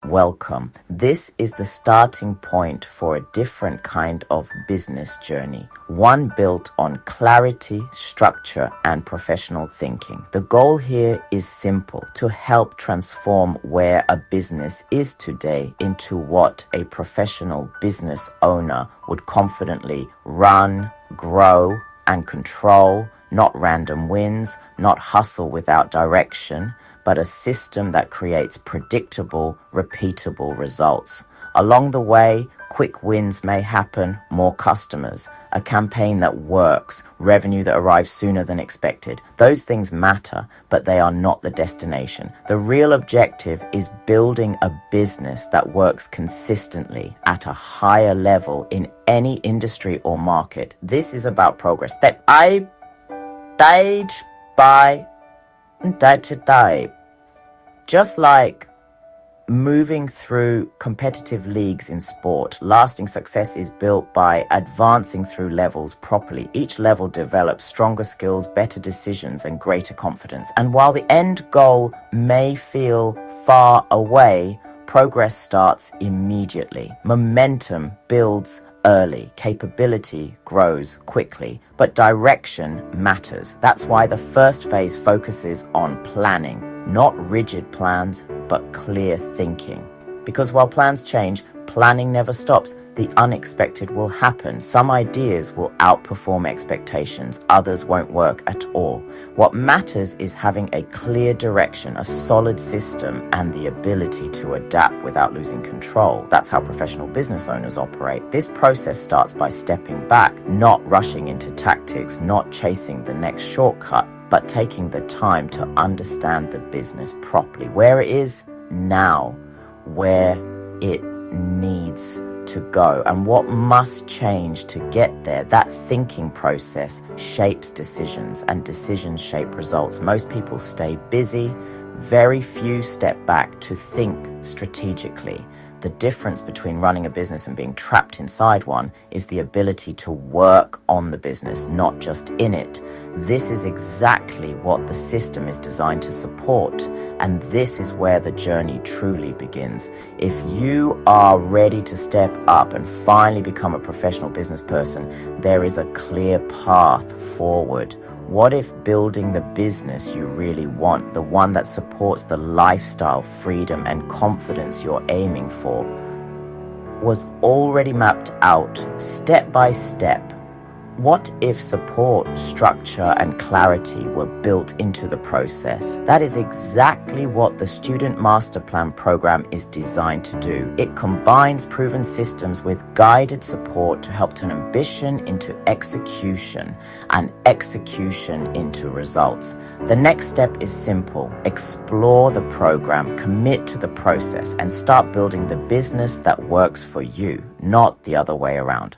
Welcome. This is the starting point for a different kind of business journey, one built on clarity, structure, and professional thinking. The goal here is simple: to help transform where a business is today into what a professional business owner would confidently run, grow, and control. Not random wins, not hustle without direction, but a system that creates predictable, repeatable results. Along the way, quick wins may happen: more customers, a campaign that works, revenue that arrives sooner than expected. Those things matter, but they are not the destination. The real objective is building a business that works consistently at a higher level in any industry or market. This is about progress. That I died by day to day. Just like moving through competitive leagues in sport, lasting success is built by advancing through levels properly. Each level develops stronger skills, better decisions, and greater confidence. And while the end goal may feel far away, progress starts immediately. Momentum builds early, capability grows quickly, but direction matters. That's why the first phase focuses on planning, not rigid plans, but clear thinking. Because while plans change, planning never stops. The unexpected will happen. Some ideas will outperform expectations, others won't work at all. What matters is having a clear direction, a solid system, and the ability to adapt without losing control. That's how professional business owners operate. This process starts by stepping back, not rushing into tactics, not chasing the next shortcut, but taking the time to understand the business properly, where it is now, where it needs to go, and what must change to get there. That thinking process shapes decisions, and decisions shape results. Most people stay busy, very few step back to think strategically. The difference between running a business and being trapped inside one is the ability to work on the business, not just in it. This is exactly what the system is designed to support, and this is where the journey truly begins. If you are ready to step up and finally become a professional business person, there is a clear path forward. What if building the business you really want, the one that supports the lifestyle, freedom, and confidence you're aiming for, was already mapped out step by step? What if support, structure, and clarity were built into the process? That is exactly what the Student Master Plan program is designed to do. It combines proven systems with guided support to help turn ambition into execution and execution into results. The next step is simple: explore the program, commit to the process, and start building the business that works for you, not the other way around.